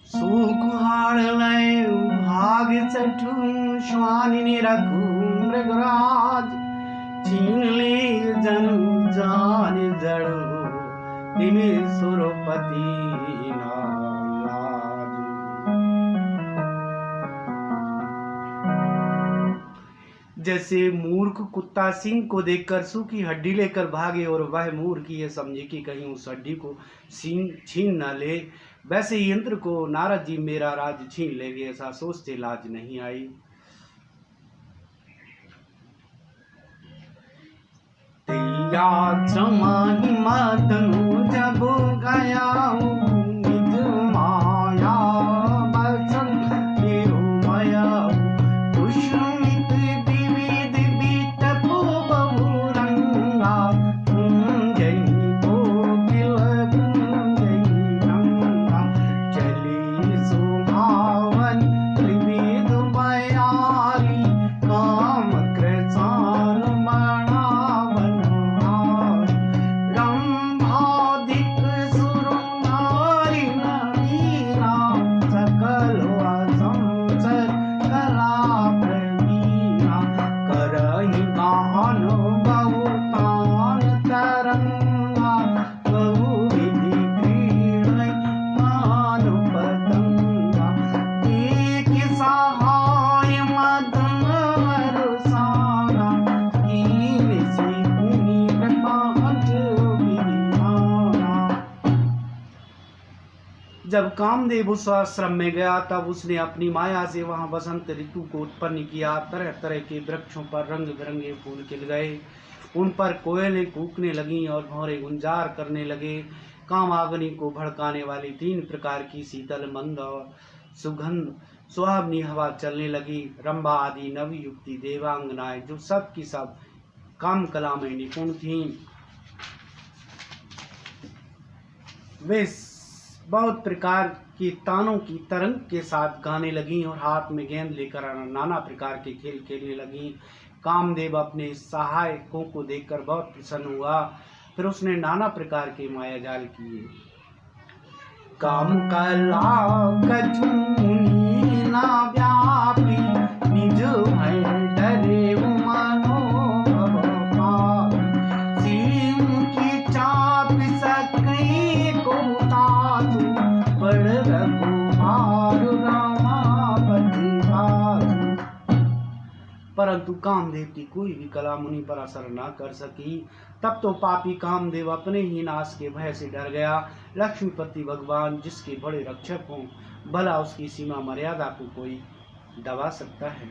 सुकुहाड़ लय भाग चठू श्वानिनी रखू मृगराज छीन ले जनु जान जड़ो तिमि सुरपति नालाज। जैसे मूर्ख कुत्ता सिंह को देखकर सूखी हड्डी लेकर भागे और वह मूर्ख ये समझे कि कहीं उस हड्डी को सिंह छीन न ले, वैसे ही इंद्र को नारद जी मेरा राज छीन लेंगे ऐसा सोचते लाज नहीं आई। जब गया निज माया बचन माया पुष्मित विविध बीतप बहुरंगा जय कोकिल जय रंगा चली सुहावन त्रिविध बयारी काम कृसान मणावन रंभाधिक सुरनारी नवीना सकल संसर कला प्रवीणा करहि गान बहुतान तरंगा बहुविधि क्रीडै मान पतंगा एक सहाय मदन वरसाना कीन सी भूमि प्रपंच विहारा। जब कामदेव उस आश्रम में गया तब उसने अपनी माया से वहां बसंत ऋतु को उत्पन्न किया। तरह तरह के वृक्षों पर रंग बिरंगे फूल खिल गए, उन पर कोयलें कूकने लगीं और भौरे गुंजार करने लगे। कामाग्नि को भड़काने वाली 3 प्रकार की शीतल मंद और सुगंध सुहावनी हवा चलने लगी। रंभा आदि नवयुक्ति देवांगनाएं जो सब की सब काम कला में निपुण थीं, वे बहुत प्रकार की तानों की तरंग के साथ गाने लगीं और हाथ में गेंद लेकर नाना प्रकार के खेल खेलने लगीं। कामदेव अपने सहायकों को देखकर बहुत प्रसन्न हुआ। फिर उसने नाना प्रकार के माया जाल किए। काम कला कछु मुनि ना व्यापी निज भय डरे मनो भव पापी सीम की चाप सकै को तातु बड़ रघुमार रामापति भातु। परंतु कामदेव की कोई भी कला मुनि पर असर न कर सकी। तब तो पापी कामदेव अपने ही नाश के भय से डर गया। लक्ष्मीपति भगवान जिसके बड़े रक्षक हों, भला उसकी सीमा मर्यादा को कोई दबा सकता है।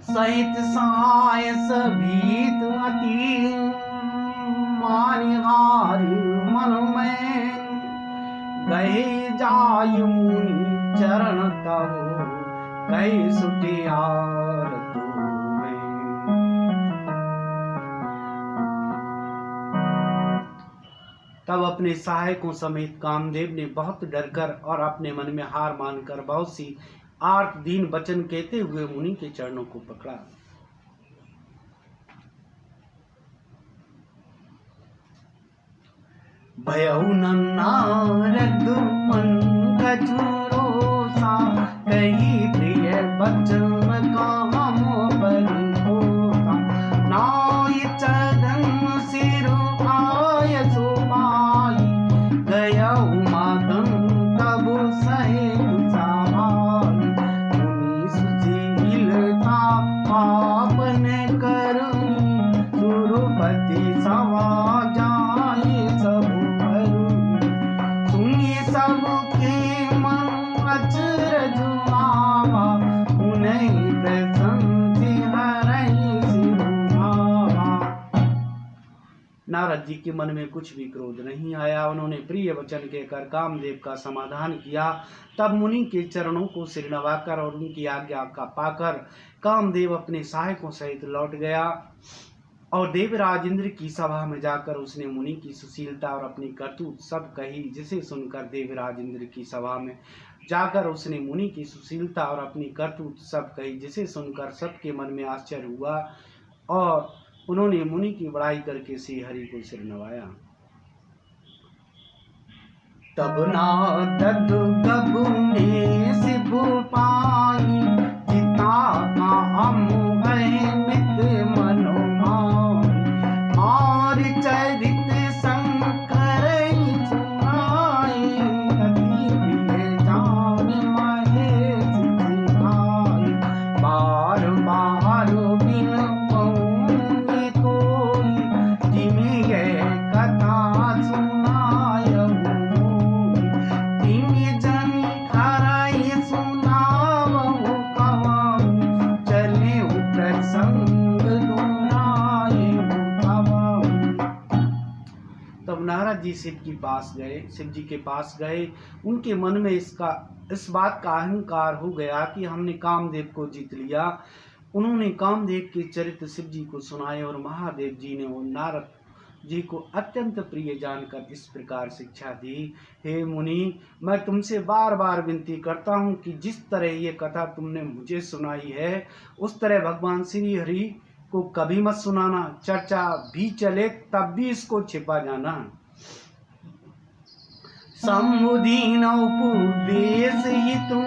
सहित सहाय सभीत अति मानिहारी मन में गए जायु मुनि चरण तब कई सुटियार तुम्हें। तब अपने सहायकों समेत कामदेव ने बहुत डरकर और अपने मन में हार मानकर बहुत सी आर्त दीन वचन कहते हुए मुनि के चरणों को पकड़ा। भयउ नारद मन कछुरोसा कही प्रिय बचन काम परिहोता नाय चरण सिर आय सुपाई गयउ मदन तब सहे सवाई मुनि सुशीलता पावन करुणी सुरपति सवा जाय सब सुनी सबके मन अचरज आवा उन्हीं प्रशंसी हरहि सिरुनावा। नारद जी के मन में कुछ भी क्रोध नहीं आया। उन्होंने प्रिय वचन कहकर कामदेव का समाधान किया। तब मुनि के चरणों को सिर नवाकर और उनकी आज्ञा का पाकर कामदेव अपने सहायकों सहित लौट गया और देवराज इंद्र की सभा में जाकर उसने मुनि की सुशीलता और अपनी करतूत सब कही, जिसे सुनकर देवराज इंद्र की सभा में जाकर उसने मुनि की सुशीलता और अपनी करतूत सब कही, जिसे सुनकर सबके मन में आश्चर्य हुआ और उन्होंने मुनि की बड़ाई करके श्री हरि को सिर नवाया। तब नारद गब में शिव पाई, जिता काम है मित मनोमाई। और चरित शंकर सुनाई, अति प्रिय जान महेश सिखाई। बार बार बिन पौने कोई, जिमि यह कथा सुनायहु मोई। तिमि जनि हरहि सुनावहु कहूँ, चलेउ प्रसंग दुहराएहु कहूँ। तब नारद जी शिव जी के पास गए। उनके मन में इस बात का अहंकार हो गया कि हमने कामदेव को जीत लिया। उन्होंने कामदेव के चरित्र शिव जी को सुनाए और महादेव जी ने नारद जी को अत्यंत प्रिय जानकर इस प्रकार शिक्षा दी, हे मुनि, मैं तुमसे बार बार विनती करता हूँ कि जिस तरह ये कथा तुमने मुझे सुनाई है, उस तरह भगवान श्री हरि को कभी मत सुनाना। चर्चा भी चले तब भी इसको छिपा जाना। समुदीन उपदेश ही तुम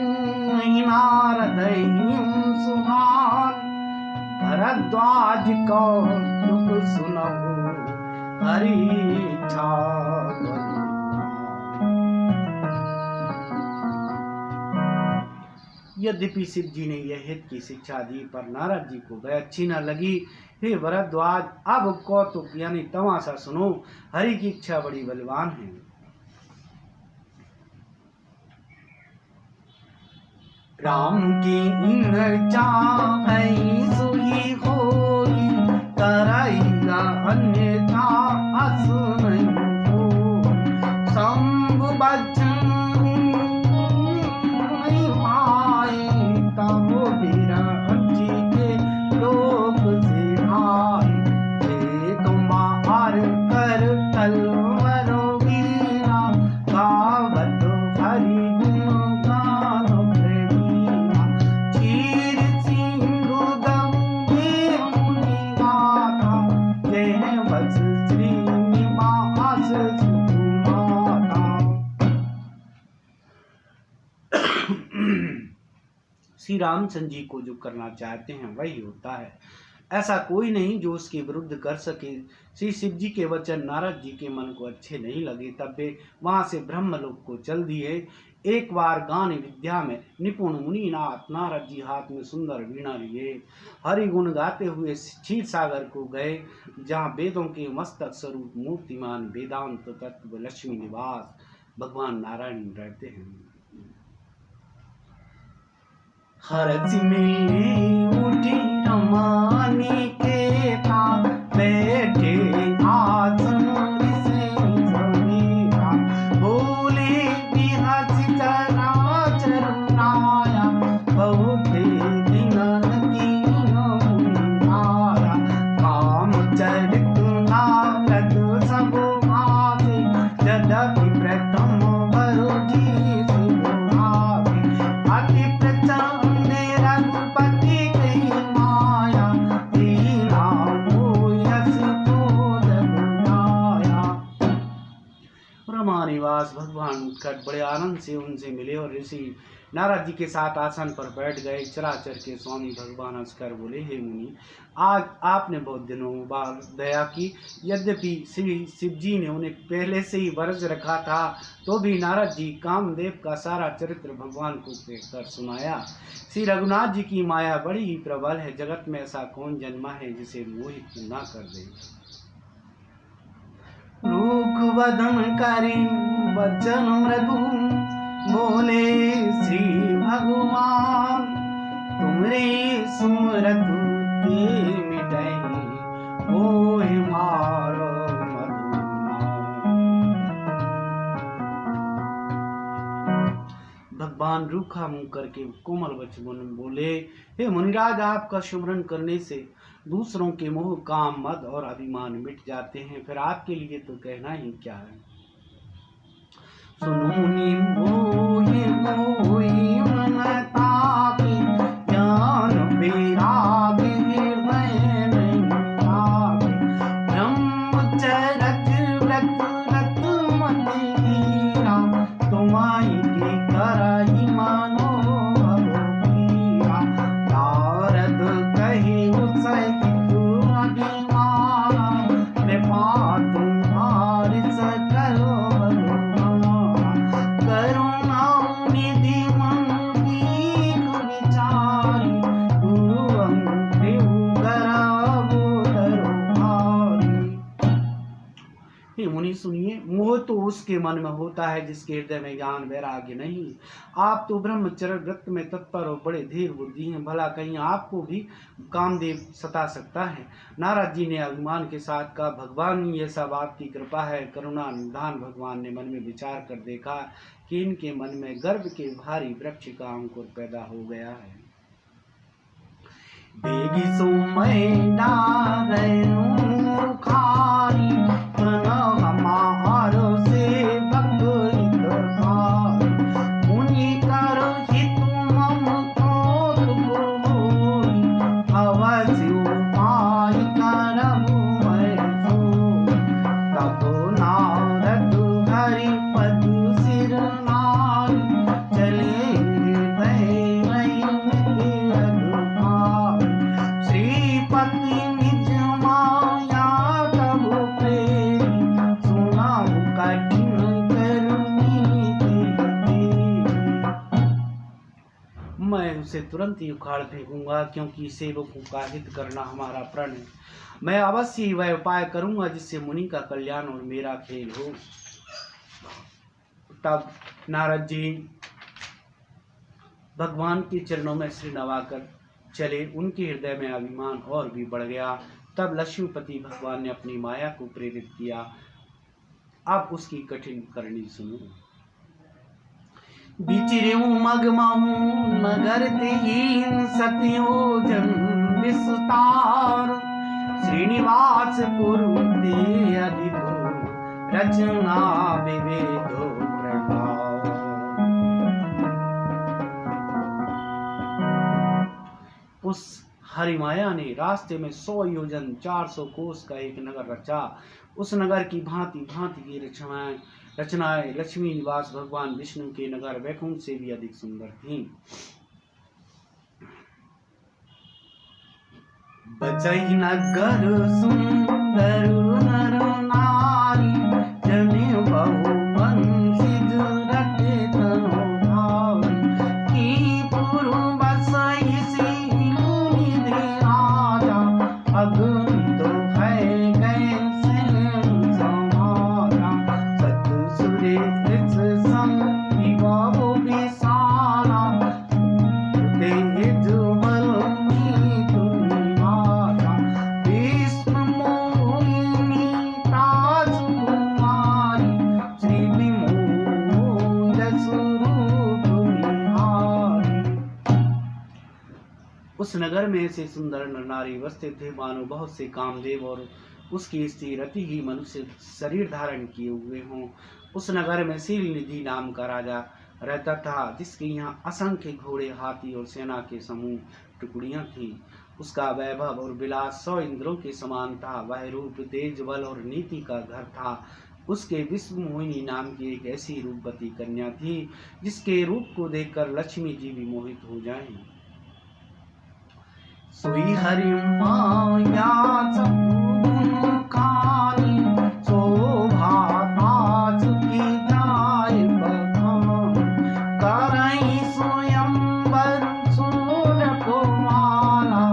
नारद सुहान, भरद्वाज को दुख सुनहु हरि इच्छा। यद्यपि शिव जी ने यह हित की शिक्षा दी, पर नारद जी को वह अच्छी न लगी। हे भरद्वाज, अब कौतुक यानी तमाशा सुनो, हरि की इच्छा बड़ी बलवान है। राम की इच्छा है सुही होई, करैगा अन्यथा अस नहीं होई। शंभु बचन नहीं पाए, तब विरंची के लोक से आए। एक मार कर तलवार वीरा, गावत हरि गुण गान प्रेमीरा। चीर सिंधु गंगे मुनि गाथा, जय वत्स श्रीनिवास सुकुमाता। श्री रामचंद्र जी को जो करना चाहते हैं वही होता है, ऐसा कोई नहीं जो उसके विरुद्ध कर सके। श्री शिव जी के वचन नारद जी के मन को अच्छे नहीं लगे, तब वे वहां से ब्रह्मलोक को चल दिए। एक बार गान विद्या में निपुण मुनिनाथ नारद जी हाथ में सुंदर वीणा लिए हरि गुण गाते हुए क्षीर सागर को गए, जहाँ वेदों के मस्तक स्वरूप मूर्तिमान वेदांत तत्व लक्ष्मी निवास भगवान नारायण रहते हैं। हरच मिली उठी रमानी के था, बैठे आसन से समीरा। बोले बिहस चराचर नाया, बहुत दिनन कीन मुनिहारा। काम चरित नारद सब भावे, यद्यपि प्रथम भरु जी शिव भावे। अति प्रचंड रघुपति कही माया, दीना मोयस तो जगुनाया। रमानिवास भगवान उठकर बड़े आनंद से उनसे मिले और ऋषि नारद जी के साथ आसन पर बैठ गए। चराचर के स्वामी भगवान हंसकर बोले, हे मुनि, आज आपने बहुत दिनों बाद दया की। यद्यपि श्री शिव जी ने उन्हें पहले से ही वरज रखा था, तो भी नारद जी कामदेव का सारा चरित्र भगवान को कहकर सुनाया। श्री रघुनाथ जी की माया बड़ी ही प्रबल है, जगत में ऐसा कौन जन्मा है जिसे मोहित न कर दे। रूख वदन करी वचन मृदु, बोले श्री भगवान, तुमरे सुमरत ते मिटहि, मोहि मारो भगवान रूखा मुंह करके कोमल वचन बोले, हे मुनिराज, आपका सुमरन करने से दूसरों के मोह, काम, मद और अभिमान मिट जाते हैं, फिर आपके लिए तो कहना ही क्या है। सुनोनि मोहि मोहि मन तापि, ज्ञान वैराग हृदय नहीं आवे। ब्रह्मचर्य व्रत रत मति हीरा, हे मुनि सुनिए, मोह तो उसके मन में होता है जिसके हृदय में ज्ञान वैराग्य नहीं। आप तो ब्रह्मचर्य व्रत में तत्पर और बड़े धीर बुद्धि हैं, भला कहीं आपको भी कामदेव सता सकता है। नारद जी ने अभिमान के साथ कहा, भगवान ये सब आपकी कृपा है, करुणा निधान। भगवान ने मन में विचार कर देखा कि इनके मन में गर्भ के भारी वृक्ष का अंकुर पैदा हो गया है। बेगी सुमय नारायण खारी तन हमारो सेवक हितकारी। मुनि करो हित मम क्रोध होई, अवश्य उपाय करहु मैं सोई। तब नारद हरि पद सिर नारी, चले हृदय में अधुकारी। श्रीपति निज माया तब प्रेमी, सुनाऊ कठिन करुणी तेरी। मैं उसे तुरंत ही उखाड़ फेंकूंगा, क्योंकि सेवकों का हित करना हमारा प्रण है। मैं अवश्य ही वह उपाय करूंगा जिससे मुनि का कल्याण और मेरा खेल हो। तब नारद जी भगवान के चरणों में सिर नवाकर चले। उनके हृदय में अभिमान और भी बढ़ गया। तब लक्ष्मीपति भगवान ने अपनी माया को प्रेरित किया। अब उसकी कठिन करनी सुनो। बिचिरेऊ मगमहु नगर तेहीन सत्योजन विस्तार। श्रीनिवास पुरु ते अधिको, रचना विवेदो प्रकार। उस हरिमाया ने रास्ते में 100 योजन 400 कोस का एक नगर रचा। उस नगर की भांति भांति की रचनाएं लक्ष्मी निवास भगवान विष्णु के नगर वैकुंठ से भी अधिक सुंदर थीं। बचई नगर सुंदर नर नारी, जने बहु वंशिज रटे तनो धारी। की पुरु बसई सिंह राजा, अग्नि तो है गए सेन समारा। सत सुरेश संग विभव विशाला, तेज बल नीतु निवारा। भीष्म मोहिनी राजकुमारी, श्री विमोद स्वरूप निहारी। उस नगर में ऐसे सुंदर नर नारी उपस्थित थे, मानो बहुत से कामदेव और उसकी स्त्री रति ही मनुष्य शरीर धारण किए हुए हों। उस नगर में शील निधि नाम का राजा रहता था, जिसके यहाँ असंख्य घोड़े, हाथी और सेना के समूह टुकड़ियां थीं। उसका वैभव और विलास 100 इंद्रों के समान था। वह रूप, तेज, बल और नीति का घर था। उसके विश्व मोहिनी नाम की एक ऐसी रूपवती कन्या थी, जिसके रूप को देखकर लक्ष्मी जी भी मोहित हो जाएं। सोई हरि माया सद्गुण खानी, शोभा ताज की जाय बखान। करई स्वयंवर सूरभ माला,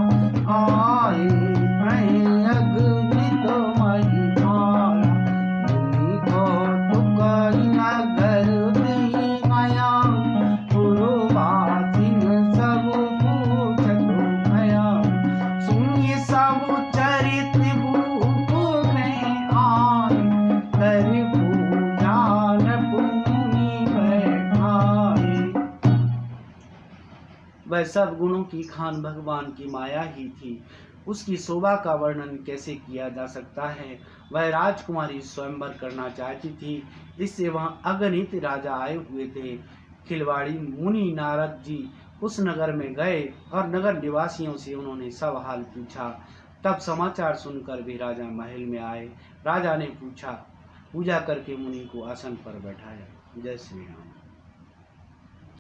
आए अग्नित महिमाला। मुनि कौतुक नगर दीनया, पुरवासिन सब पूछत भया। सुनि सब चरित भूप में आए, कर पूजा नृप मुनि बैठाए। वह सब गुणों की खान भगवान की माया ही थी। उसकी शोभा का वर्णन कैसे किया जा सकता है। वह राजकुमारी स्वयंवर करना चाहती थी, जिससे वहां अगणित राजा आए हुए थे। खिलवाड़ी मुनि नारद जी उस नगर में गए और नगर निवासियों से उन्होंने सब हाल पूछा। तब समाचार सुनकर भी राजा महल में आए। राजा ने पूजा करके मुनि को आसन पर बैठाया। जय श्री राम।